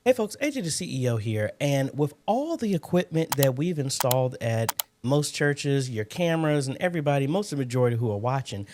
Hey folks, AJ the CEO here, and with all the equipment that we've installed at most churches, your cameras and everybody, most of the majority who are watching,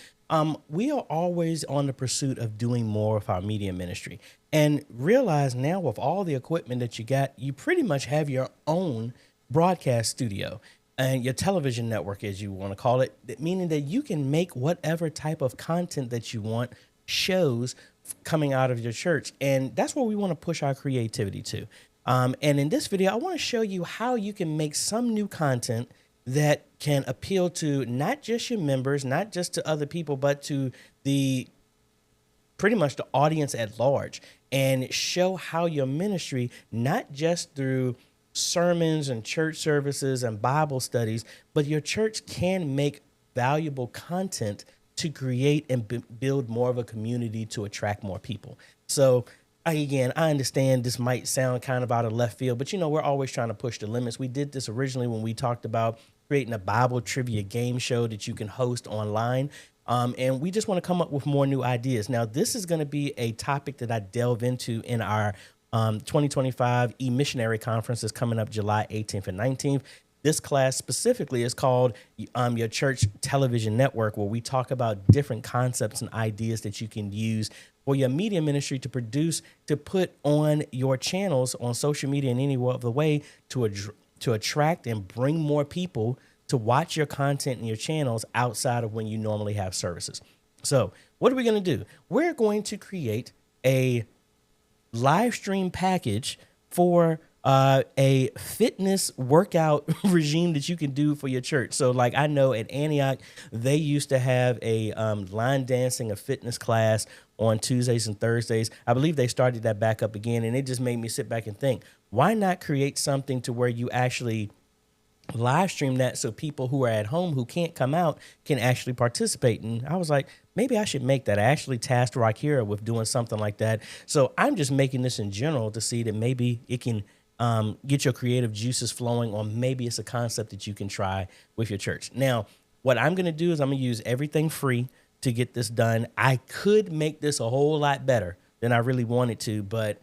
we are always on the pursuit of doing more with our media ministry. And realize now with all the equipment that you got, you pretty much have your own broadcast studio and your television network, as you want to call it, meaning that you can make whatever type of content that you want, shows coming out of your church. And that's where we want to push our creativity to. And in this video, I want to show you how you can make some new content that can appeal to not just your members, not just to other people, but to the pretty much the audience at large, and show how your ministry, not just through sermons and church services and Bible studies, but your church can make valuable content to create and build more of a community to attract more people. So again, I understand this might sound kind of out of left field, but we're always trying to push the limits. We did this originally when we talked about creating a Bible trivia game show that you can host online. And we just want to come up with more new ideas. Now, this is going to be a topic that I delve into in our 2025 E-Missionary Conference is coming up July 18th and 19th. This class specifically is called your church television network, where we talk about different concepts and ideas that you can use for your media ministry to produce, to put on your channels on social media in any other way to attract and bring more people to watch your content and your channels outside of when you normally have services. So what are we going to do? We're going to create a live stream package for a fitness workout regime that you can do for your church. So like I know at Antioch, they used to have a line dancing, a fitness class on Tuesdays and Thursdays. I believe they started that back up again, and it just made me sit back and think, why not create something to where you actually live stream that so people who are at home who can't come out can actually participate? And I was like, maybe I should make that. I actually tasked Rakira with doing something like that. So I'm just making this in general to see that maybe it can get your creative juices flowing, or maybe it's a concept that you can try with your church. Now, what I'm going to do is I'm going to use everything free to get this done. I could make this a whole lot better than I really wanted to, but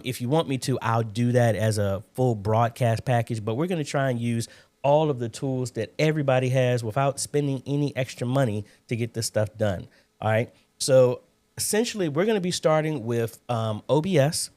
if you want me to, I'll do that as a full broadcast package. But we're going to try and use all of the tools that everybody has without spending any extra money to get this stuff done. All right. So essentially, we're going to be starting with OBS.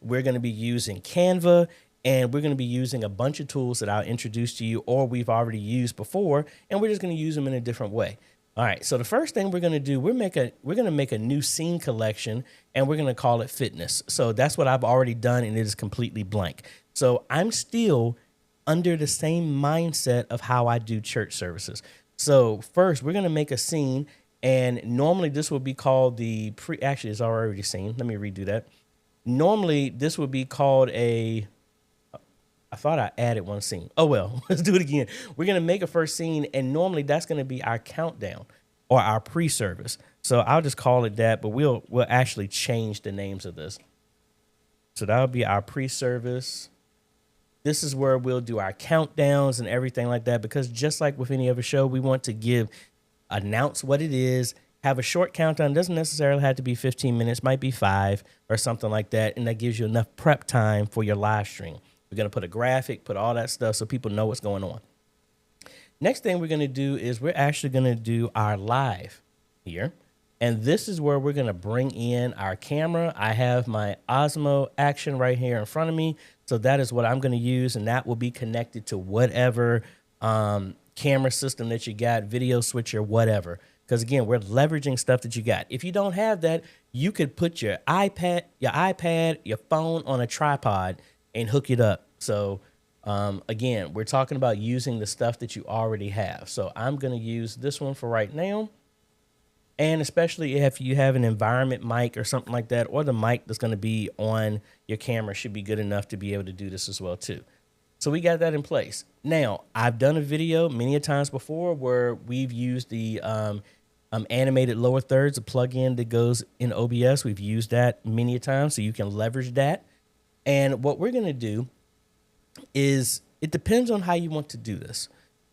We're going to be using Canva, and we're going to be using a bunch of tools that I'll introduce to you or we've already used before, and we're just going to use them in a different way. All right, so the first thing we're going to do, we're going to make a new scene collection, and we're going to call it fitness. So that's what I've already done, and it is completely blank. So I'm still under the same mindset of how I do church services. So first, we're going to make a scene, and normally this will be called actually, it's already seen. Let me redo that. Normally, this would be called I thought I added one scene. Oh, well, let's do it again. We're going to make a first scene, and normally that's going to be our countdown or our pre-service. So I'll just call it that, but we'll actually change the names of this. So that'll be our pre-service. This is where we'll do our countdowns and everything like that, because just like with any other show, we want to announce what it is, have a short countdown. It doesn't necessarily have to be 15 minutes, might be 5 or something like that. And that gives you enough prep time for your live stream. We're going to put a graphic, put all that stuff so people know what's going on. Next thing we're going to do is we're actually going to do our live here. And this is where we're going to bring in our camera. I have my Osmo Action right here in front of me. So that is what I'm going to use. And that will be connected to whatever camera system that you got, video switcher, whatever. Because again, we're leveraging stuff that you got. If you don't have that, you could put your iPad, your phone on a tripod and hook it up. So again, we're talking about using the stuff that you already have. So I'm going to use this one for right now. And especially if you have an environment mic or something like that, or the mic that's going to be on your camera should be good enough to be able to do this as well too. So we got that in place. Now, I've done a video many a times before where we've used the animated lower thirds, a plugin that goes in OBS. We've used that many a times, so you can leverage that. And what we're going to do is, it depends on how you want to do this.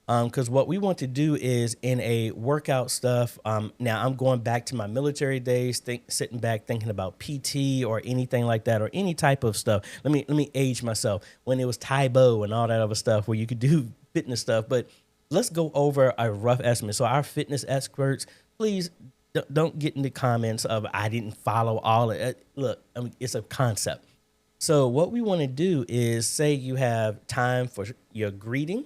Because what we want to do is in a workout stuff. Now I'm going back to my military days, sitting back thinking about PT or anything like that, or any type of stuff. Let me age myself when it was Taibo and all that other stuff where you could do fitness stuff. But let's go over a rough estimate. So our fitness experts, please don't get in the comments of I didn't follow all of it. Look, I mean, it's a concept. So what we want to do is say you have time for your greeting.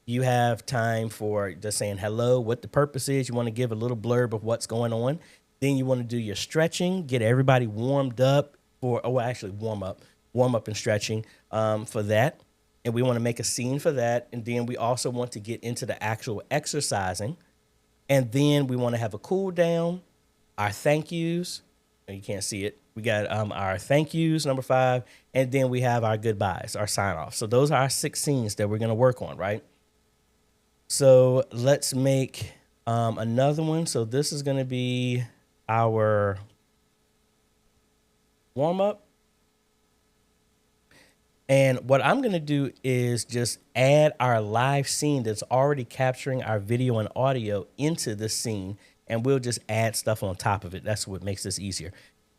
You have time for just saying hello, what the purpose is. You want to give a little blurb of what's going on. Then you want to do your stretching, get everybody warmed up actually warm up and stretching for that. And we want to make a scene for that. And then we also want to get into the actual exercising. And then we want to have a cool down, our thank yous. You can't see it. We got our thank yous, number 5. And then we have our goodbyes, our sign off. So those are our 6 scenes that we're going to work on, right? So let's make another one. So this is going to be our warm up. And what I'm going to do is just add our live scene that's already capturing our video and audio into the scene. And we'll just add stuff on top of it. That's what makes this easier.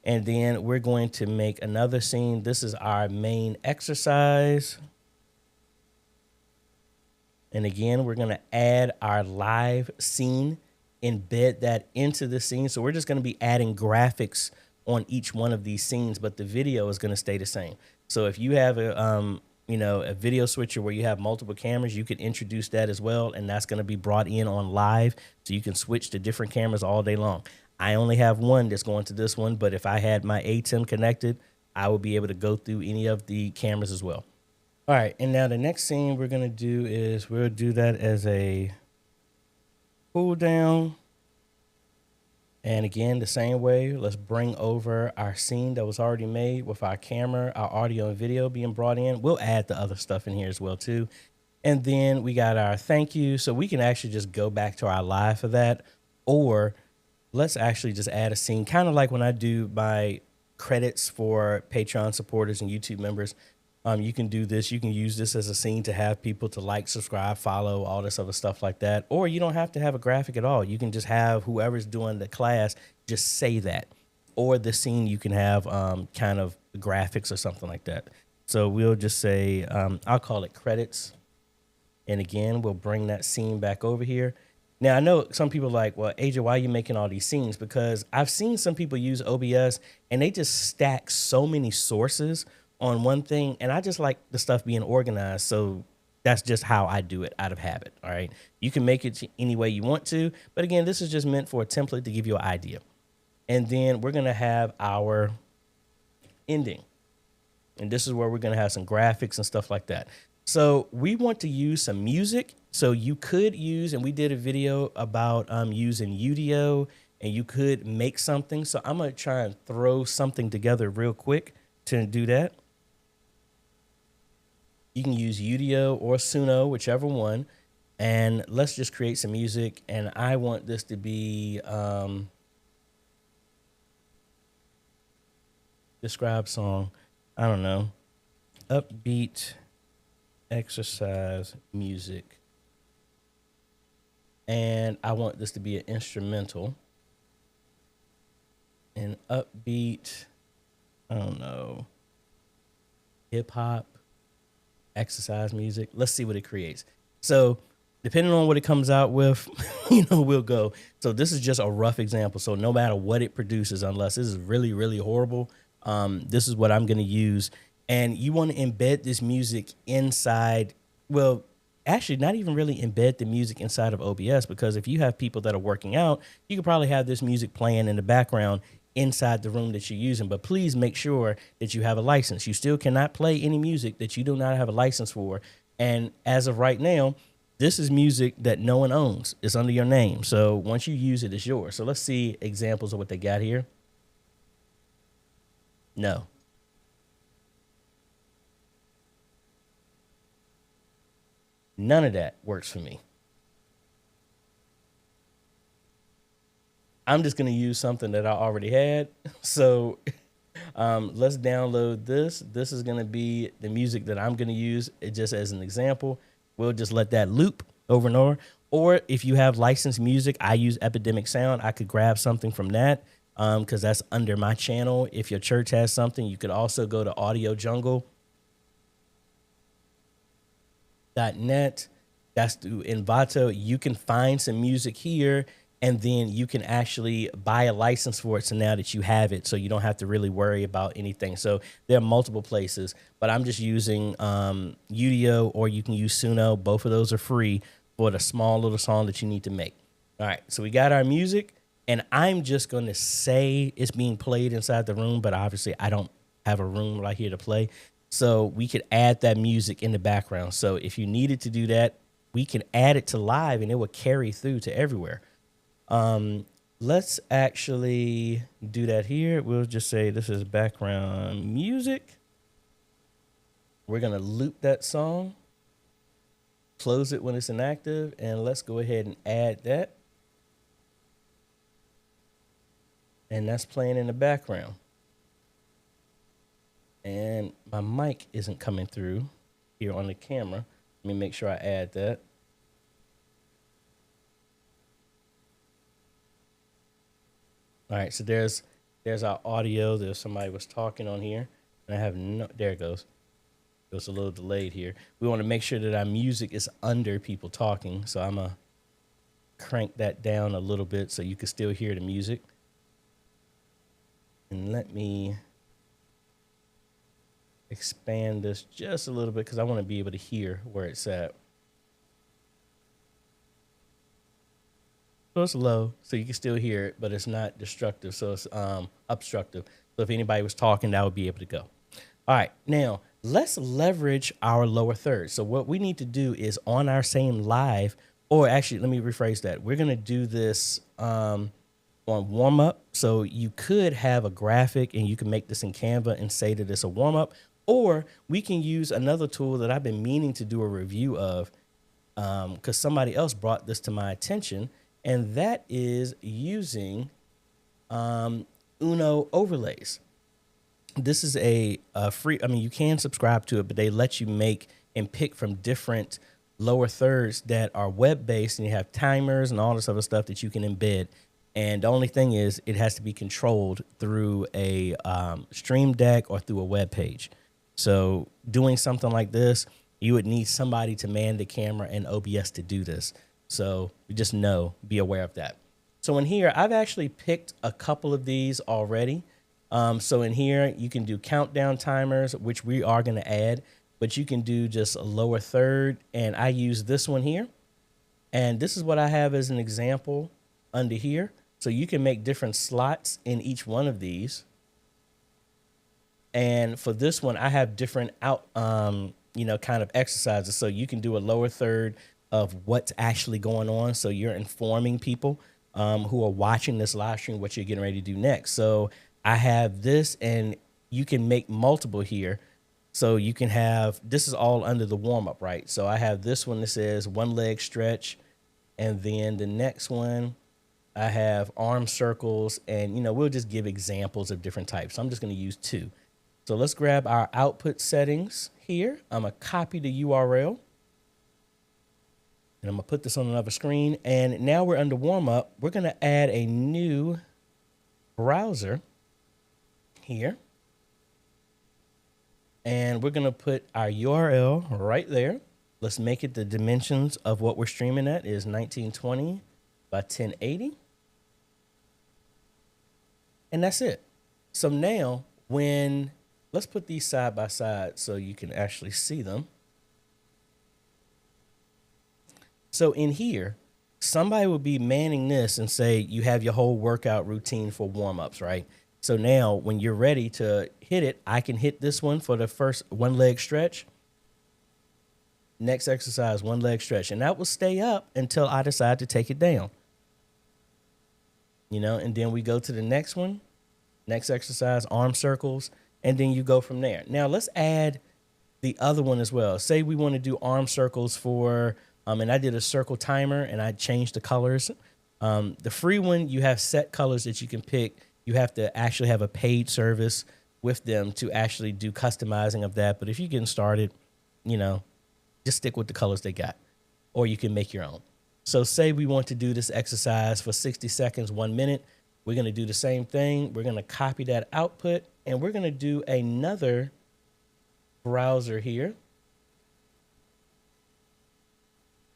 And then we're going to make another scene. This is our main exercise. And again, we're going to add our live scene, embed that into the scene. So we're just going to be adding graphics on each one of these scenes, but the video is going to stay the same. So if you have a video switcher where you have multiple cameras, you can introduce that as well. And that's going to be brought in on live. So you can switch to different cameras all day long. I only have one that's going to this one, but if I had my ATEM connected, I would be able to go through any of the cameras as well. All right, and now the next scene we're going to do is we'll do that as a cool down. And again, the same way, let's bring over our scene that was already made with our camera, our audio and video being brought in. We'll add the other stuff in here as well too. And then we got our thank you. So we can actually just go back to our live for that. Or let's actually just add a scene, kind of like when I do my credits for Patreon supporters and YouTube members. You can do this. You can use this as a scene to have people to like, subscribe, follow, all this other stuff like that. Or you don't have to have a graphic at all. You can just have whoever's doing the class just say that. Or the scene you can have kind of graphics or something like that. So we'll just say, I'll call it credits. And again, we'll bring that scene back over here. Now, I know some people are like, well, AJ, why are you making all these scenes? Because I've seen some people use OBS and they just stack so many sources on one thing, and I just like the stuff being organized. So that's just how I do it out of habit. All right. You can make it any way you want to, but again, this is just meant for a template to give you an idea. And then we're going to have our ending. And this is where we're going to have some graphics and stuff like that. So we want to use some music. So you could use, and we did a video about using Udio, and you could make something. So I'm going to try and throw something together real quick to do that. You can use Udio or Suno, whichever one. And let's just create some music. And I want this to be describe song. I don't know. Upbeat exercise music. And I want this to be an instrumental. And upbeat, I don't know, hip hop. Exercise music. Let's see what it creates. So depending on what it comes out with, we'll go. So this is just a rough example. So no matter what it produces, unless this is really, really horrible, this is what I'm going to use. And you want to embed this music inside. Well, actually not even really embed the music inside of OBS, because if you have people that are working out, you could probably have this music playing in the background inside the room that you're using. But please make sure that you have a license. You still cannot play any music that you do not have a license for. And as of right now, this is music that no one owns. It's under your name. So once you use it, it's yours. So let's see examples of what they got here. No. None of that works for me. I'm just going to use something that I already had. So let's download this. This is going to be the music that I'm going to use just as an example. We'll just let that loop. over and over. Or if you have licensed music, I use Epidemic Sound. I could grab something from that because that's under my channel. If your church has something, you could also go to audiojungle.net. That's through Envato. You can find some music here, and then you can actually buy a license for it. So now that you have it, so you don't have to really worry about anything. So there are multiple places, but I'm just using Udio, or you can use Suno. Both of those are free for the small little song that you need to make. All right, so we got our music, and I'm just going to say it's being played inside the room, but obviously I don't have a room right here to play. So we could add that music in the background. So if you needed to do that, we can add it to live, and it will carry through to everywhere. Let's actually do that here. We'll just say this is background music. We're going to loop that song, close it when it's inactive, and let's go ahead and add that. And that's playing in the background. And my mic isn't coming through here on the camera. Let me make sure I add that. All right, so there's our audio. There's somebody was talking on here, and I have no, there it goes. It was a little delayed here. We want to make sure that our music is under people talking, so I'm gonna crank that down a little bit so you can still hear the music. And let me expand this just a little bit because I want to be able to hear where it's at. So it's low, so you can still hear it, but it's not destructive, so it's obstructive. So if anybody was talking, that would be able to go. All right, now let's leverage our lower third. So what we need to do is on our same live, or actually, let me rephrase that. We're going to do this on warm up. So you could have a graphic and you can make this in Canva and say that it's a warm up, or we can use another tool that I've been meaning to do a review of because somebody else brought this to my attention. And that is using Uno overlays. This is a free, I mean, you can subscribe to it, but they let you make and pick from different lower thirds that are web-based, and you have timers and all this other stuff that you can embed. And the only thing is it has to be controlled through a Stream Deck or through a web page. So doing something like this, you would need somebody to man the camera and OBS to do this. So you just be aware of that. So in here, I've actually picked a couple of these already. So in here, you can do countdown timers, which we are going to add, but you can do just a lower third. And I use this one here. And this is what I have as an example under here. So you can make different slots in each one of these. And for this one, I have different kind of exercises. So you can do a lower third of what's actually going on. So you're informing people who are watching this live stream what you're getting ready to do next. So I have this, and you can make multiple here. So you can have, this is all under the warm up, right? So I have this one that says one leg stretch. And then the next one, I have arm circles, and, we'll just give examples of different types. So I'm just going to use two. So let's grab our output settings here. I'm going to copy the URL. And I'm going to put this on another screen. And now we're under warm up. We're going to add a new browser here. And we're going to put our URL right there. Let's make it the dimensions of what we're streaming at is 1920 by 1080. And that's it. So now let's put these side by side so you can actually see them. So in here, somebody will be manning this and say you have your whole workout routine for warm-ups, right? So now when you're ready to hit it, I can hit this one for the first one leg stretch. Next exercise, one leg stretch. And that will stay up until I decide to take it down. And then we go to the next one. Next exercise, arm circles. And then you go from there. Now let's add the other one as well. Say we want to do arm circles for, and I did a circle timer and I changed the colors. The free one, you have set colors that you can pick. You have to actually have a paid service with them to actually do customizing of that. But if you're getting started, just stick with the colors they got. or you can make your own. So say we want to do this exercise for 60 seconds, 1 minute. We're going to do the same thing. We're going to copy that output, and we're going to do another browser here.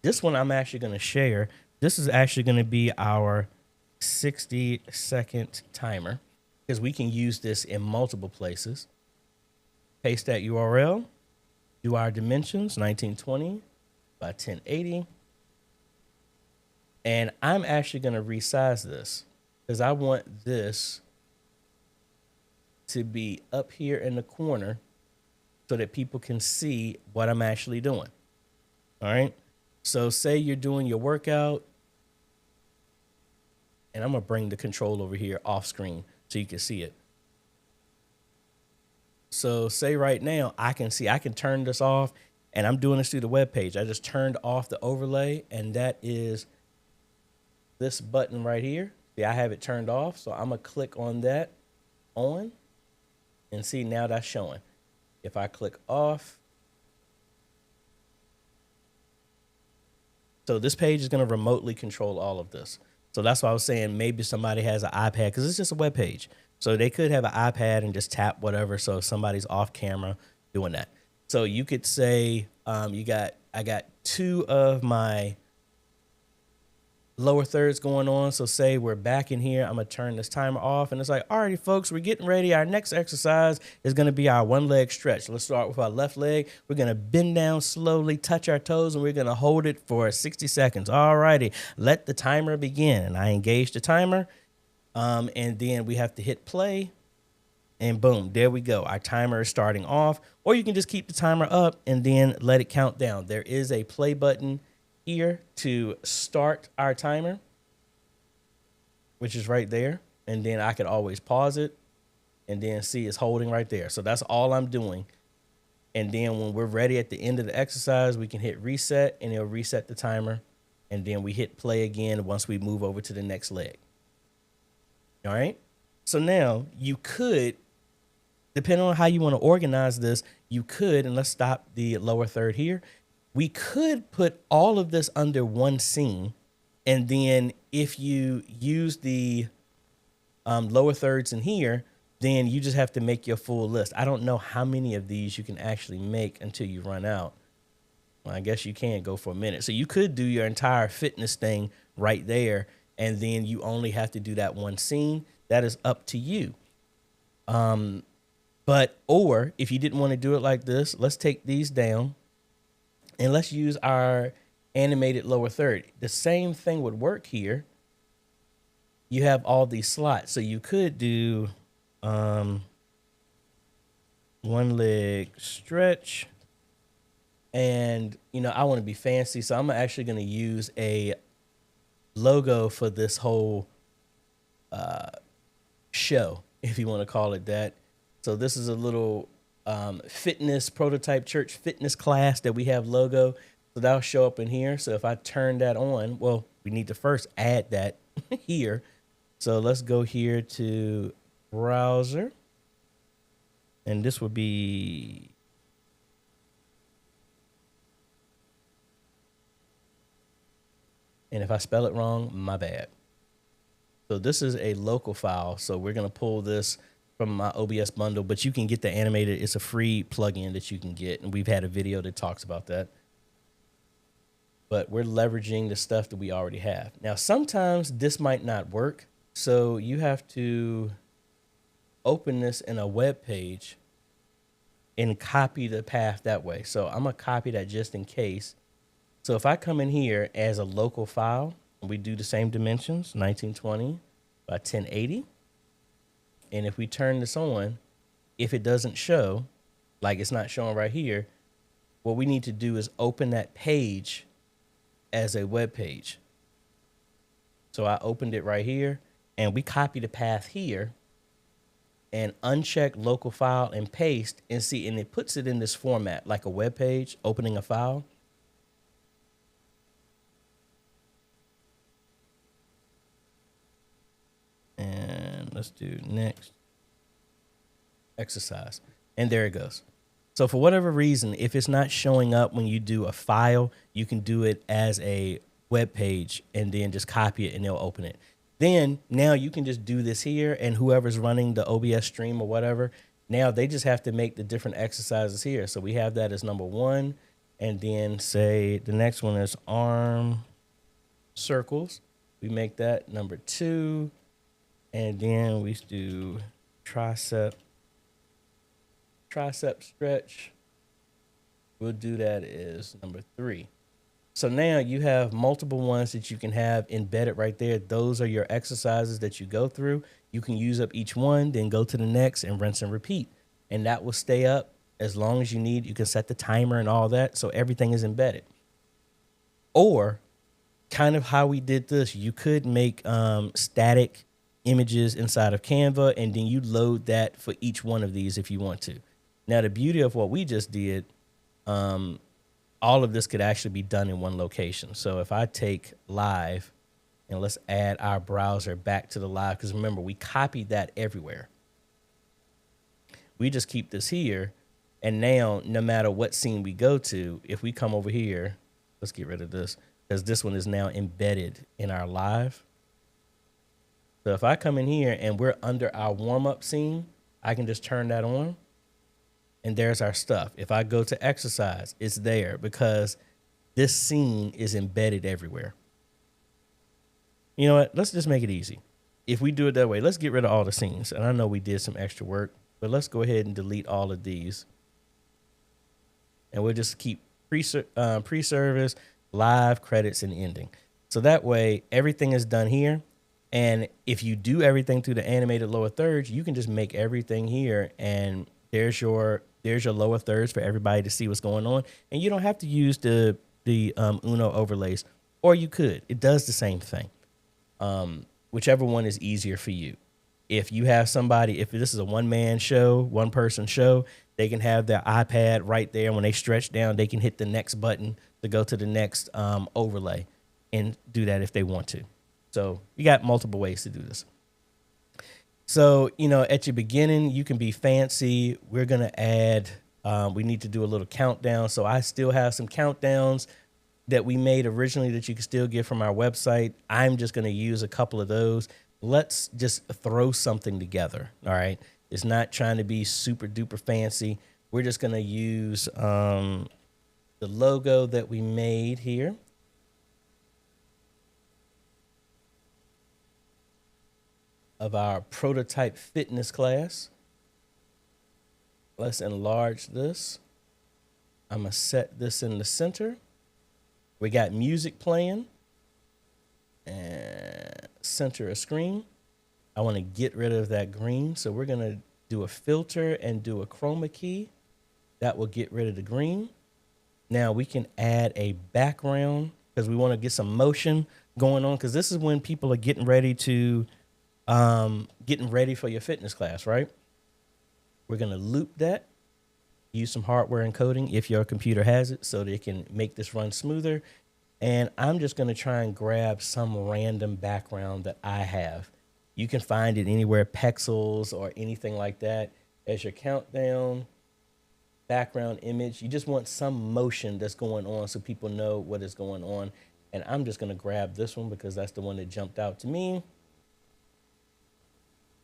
This one I'm actually going to share. This is actually going to be our 60-second timer, because we can use this in multiple places. Paste that URL, do our dimensions, 1920 by 1080. And I'm actually going to resize this because I want this to be up here in the corner so that people can see what I'm actually doing. All right. So say you're doing your workout, and I'm going to bring the control over here off screen so you can see it. So say right now I can turn this off, and I'm doing this through the web page. I just turned off the overlay, and that is this button right here. See, I have it turned off. So I'm going to click on that on, and see, now that's showing. If I click off, so this page is going to remotely control all of this. So that's why I was saying maybe somebody has an iPad, because it's just a web page. So they could have an iPad and just tap whatever. So if somebody's off camera doing that. So you could say I got two of my lower thirds going on. So say we're back in here. I'm going to turn this timer off, and it's like, all right, folks, we're getting ready. Our next exercise is going to be our one leg stretch. Let's start with our left leg. We're going to bend down slowly, touch our toes, and we're going to hold it for 60 seconds. All righty, let the timer begin. And I engage the timer. And then we have to hit play, and boom, there we go. Our timer is starting off, or you can just keep the timer up and then let it count down. There is a play button here to start our timer, which is right there. And then I could always pause it and then see it's holding right there. So that's all I'm doing. And then when we're ready at the end of the exercise, we can hit reset, and it'll reset the timer. And then we hit play again once we move over to the next leg. All right. So now you could, depending on how you want to organize this, you could, and let's stop the lower third here. We could put all of this under one scene. And then if you use the lower thirds in here, then you just have to make your full list. I don't know how many of these you can actually make until you run out. Well, I guess you can go for a minute. So you could do your entire fitness thing right there, and then you only have to do that one scene. That is up to you. Or if you didn't want to do it like this, let's take these down and let's use our animated lower third. The same thing would work here. You have all these slots. So you could do one leg stretch. And, I want to be fancy. So I'm actually going to use a logo for this whole show, if you want to call it that. So this is a little fitness prototype church fitness class that we have logo. So that'll show up in here. So if I turn that on, well, we need to first add that here. So let's go here to browser. And this would be, and if I spell it wrong, my bad. So this is a local file. So we're going to pull this from my OBS bundle, but you can get the animated. It's a free plugin that you can get. And we've had a video that talks about that. But we're leveraging the stuff that we already have. Now, sometimes this might not work. So you have to open this in a web page and copy the path that way. So I'm going to copy that just in case. So if I come in here as a local file, and we do the same dimensions, 1920 by 1080. And if we turn this on, if it doesn't show, like it's not showing right here, what we need to do is open that page as a web page. So I opened it right here, and we copy the path here and uncheck local file and paste, and see, and it puts it in this format like a web page opening a file. And let's do next exercise. And there it goes. So for whatever reason, if it's not showing up when you do a file, you can do it as a web page and then just copy it and they'll open it. Then now you can just do this here, and whoever's running the OBS stream or whatever, now they just have to make the different exercises here. So we have that as number 1, and then say the next one is arm circles. We make that number 2, and then we do tricep stretch. We'll do that as number 3. So now you have multiple ones that you can have embedded right there. Those are your exercises that you go through. You can use up each one, then go to the next and rinse and repeat. And that will stay up as long as you need. You can set the timer and all that, so everything is embedded. Or kind of how we did this, you could make static images inside of Canva, and then you load that for each one of these if you want to. Now, the beauty of what we just did, all of this could actually be done in one location. So if I take live and let's add our browser back to the live, because remember, we copied that everywhere. We just keep this here. And now, no matter what scene we go to, if we come over here, let's get rid of this, because this one is now embedded in our live. So if I come in here and we're under our warm-up scene, I can just turn that on. And there's our stuff. If I go to exercise, it's there because this scene is embedded everywhere. You know what? Let's just make it easy. If we do it that way, let's get rid of all the scenes. And I know we did some extra work, but let's go ahead and delete all of these. And we'll just keep pre-service, live, credits, and ending. So that way, everything is done here. And if you do everything through the animated lower thirds, you can just make everything here, and there's your lower thirds for everybody to see what's going on. And you don't have to use the Uno overlays, or you could. It does the same thing. Whichever one is easier for you. If you have somebody, if this is a one-man show, one-person show, they can have their iPad right there. When they stretch down, they can hit the next button to go to the next overlay and do that if they want to. So you got multiple ways to do this. So, you know, at your beginning, you can be fancy. We're going to add, we need to do a little countdown. So I still have some countdowns that we made originally that you can still get from our website. I'm just going to use a couple of those. Let's just throw something together. All right. It's not trying to be super duper fancy. We're just going to use the logo that we made here. Of our prototype fitness class. Let's enlarge this. I'm going to set this in the center. We got music playing and center a screen. I want to get rid of that green. So we're going to do a filter and do a chroma key. That will get rid of the green. Now we can add a background because we want to get some motion going on, because this is when people are getting ready for your fitness class, right? We're going to loop that, use some hardware encoding if your computer has it so that it can make this run smoother. And I'm just going to try and grab some random background that I have. You can find it anywhere, Pexels or anything like that. As your countdown, background image, you just want some motion that's going on so people know what is going on. And I'm just going to grab this one because that's the one that jumped out to me.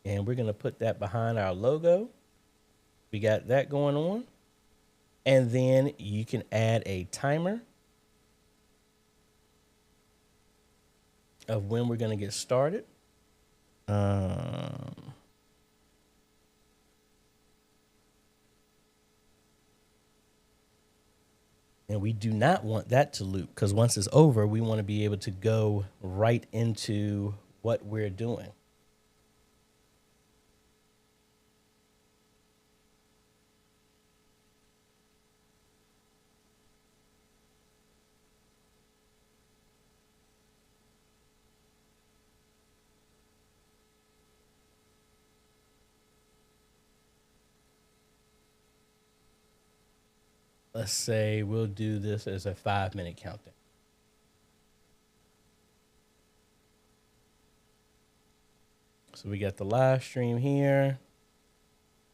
And we're going to put that behind our logo. We got that going on. And then you can add a timer of when we're going to get started. And we do not want that to loop, because once it's over, we want to be able to go right into what we're doing. Let's say we'll do this as a 5-minute countdown. So we got the live stream here.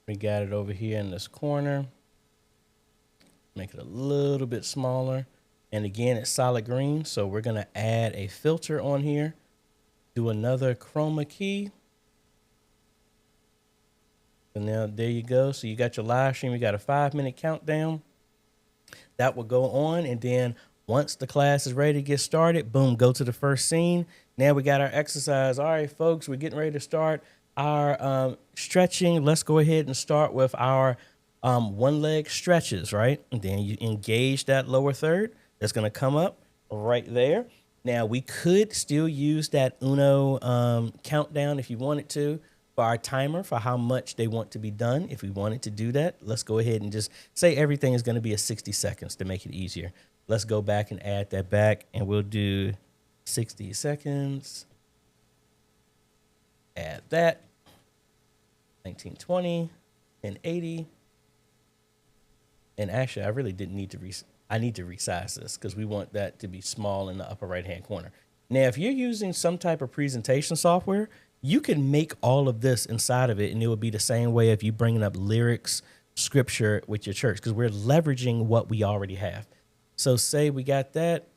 We got it over here in this corner. Make it a little bit smaller. And again, it's solid green. So we're going to add a filter on here. Do another chroma key. And now there you go. So you got your live stream. You got a 5-minute countdown. That will go on. And then once the class is ready to get started, boom, go to the first scene. Now we got our exercise. All right, folks, we're getting ready to start our stretching. Let's go ahead and start with our one leg stretches, right? And then you engage that lower third. That's going to come up right there. Now we could still use that Uno countdown if you wanted to for our timer for how much they want to be done. If we wanted to do that, let's go ahead and just say everything is going to be a 60 seconds to make it easier. Let's go back and add that back, and we'll do 60 seconds. Add that. 1920 and 80. And actually, I really didn't need to I need to resize this because we want that to be small in the upper right-hand corner. Now, if you're using some type of presentation software, you can make all of this inside of it, and it would be the same way if you bringing up lyrics, scripture with your church, because we're leveraging what we already have. So say we got that,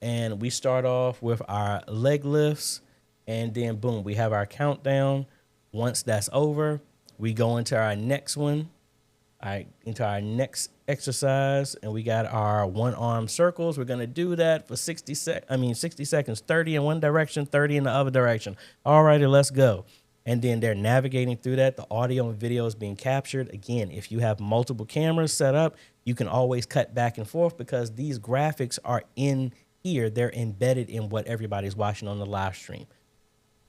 and we start off with our leg lifts, and then boom, we have our countdown. Once that's over, we go into our next one. All right, into our next exercise, and we got our one-arm circles. We're going to do that for 60 seconds, 30 in one direction, 30 in the other direction. All righty, let's go. And then they're navigating through that. The audio and video is being captured. Again, if you have multiple cameras set up, you can always cut back and forth because these graphics are in here. They're embedded in what everybody's watching on the live stream.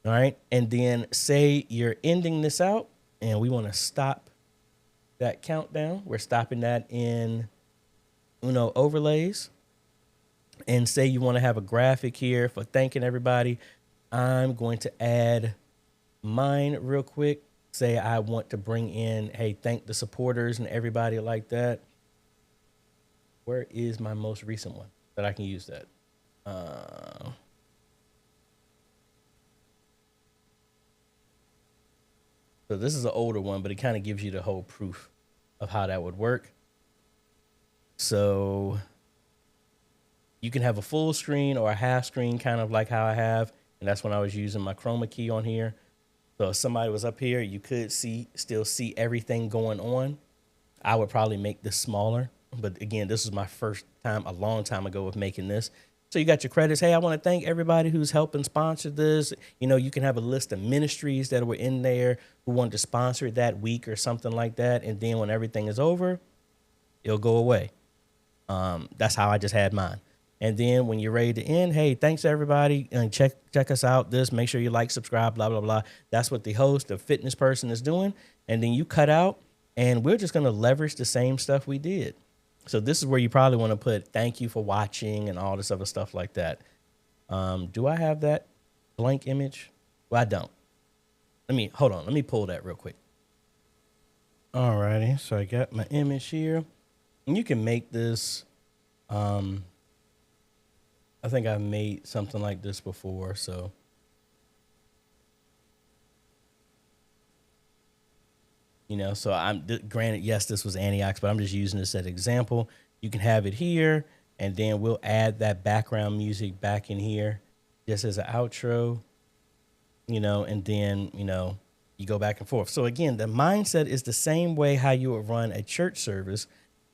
All right, and then say you're ending this out, and we want to stop that countdown. We're stopping that in Uno overlays, and say you want to have a graphic here for thanking everybody. I'm going to add mine real quick. Say I want to bring in, hey, thank the supporters and everybody like that. Where is my most recent one that I can use that? So this is an older one, but it kind of gives you the whole proof of how that would work. So you can have a full screen or a half screen, kind of like how I have. And that's when I was using my chroma key on here. So if somebody was up here, you could still see everything going on. I would probably make this smaller. But again, this was my first time a long time ago of making this. So you got your credits. Hey, I want to thank everybody who's helping sponsor this. You know, you can have a list of ministries that were in there who wanted to sponsor it that week or something like that. And then when everything is over, it'll go away. That's how I just had mine. And then when you're ready to end, hey, thanks everybody, and check us out. Make sure you like, subscribe, blah, blah, blah. That's what the host, the fitness person, is doing. And then you cut out, and we're just going to leverage the same stuff we did. So this is where you probably want to put thank you for watching and all this other stuff like that. Do I have that blank image? Well, I don't. Hold on. Let me pull that real quick. All righty. So I got my image here. And you can make this. I think I've made something like this before. So so granted, yes, this was Antioch, but I'm just using this as an example. You can have it here, and then we'll add that background music back in here just as an outro, and then, you go back and forth. So again, the mindset is the same way how you would run a church service,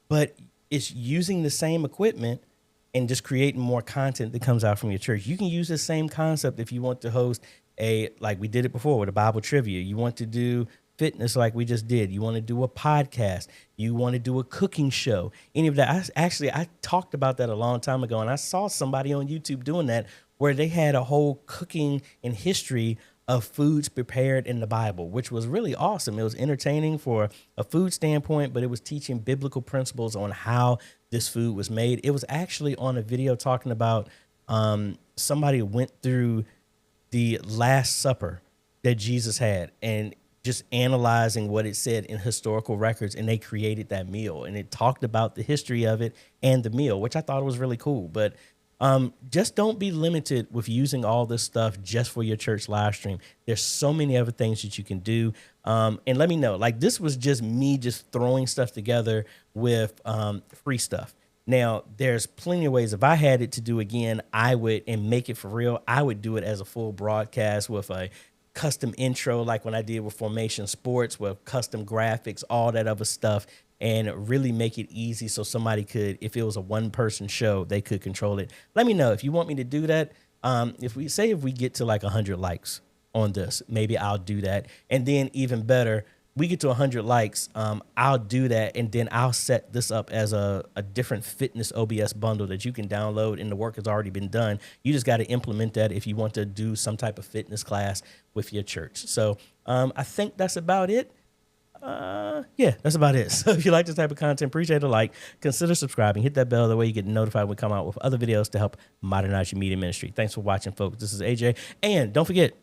but it's using the same equipment and just creating more content that comes out from your church. You can use the same concept if you want to host like we did it before with a Bible trivia. You want to do fitness like we just did. You want to do a podcast. You want to do a cooking show. Any of that. I talked about that a long time ago, and I saw somebody on YouTube doing that where they had a whole cooking and history of foods prepared in the Bible, which was really awesome. It was entertaining for a food standpoint, but it was teaching biblical principles on how this food was made. It was actually on a video talking about somebody went through the Last Supper that Jesus had and just analyzing what it said in historical records, and they created that meal, and it talked about the history of it and the meal, which I thought was really cool. But Just don't be limited with using all this stuff just for your church live stream. There's so many other things that you can do. And let me know, like, this was just me just throwing stuff together with free stuff. Now, there's plenty of ways. If I had it to do again, I would, and make it for real, I would do it as a full broadcast with a custom intro, like when I did with Formation Sports, with custom graphics, all that other stuff, and really make it easy so somebody could, if it was a one-person show, they could control it. Let me know if you want me to do that. If we get to like 100 likes on this, maybe I'll do that. And then even better, we get to 100 likes, I'll do that, and then I'll set this up as a different fitness OBS bundle that you can download, and the work has already been done. You just got to implement that if you want to do some type of fitness class with your church. So I think that's about it. Yeah, that's about it. So if you like this type of content, appreciate a like, consider subscribing, hit that bell. That way you get notified when we come out with other videos to help modernize your media ministry. Thanks for watching, folks. This is AJ. And don't forget,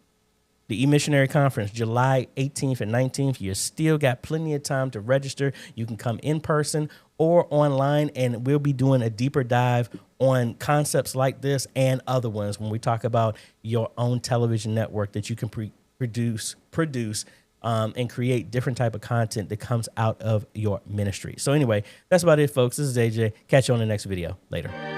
the E-Missionary Conference, July 18th and 19th. You still got plenty of time to register. You can come in person or online, and we'll be doing a deeper dive on concepts like this and other ones when we talk about your own television network that you can produce, and create different type of content that comes out of your ministry. So anyway, that's about it, folks. This is AJ. Catch you on the next video. Later.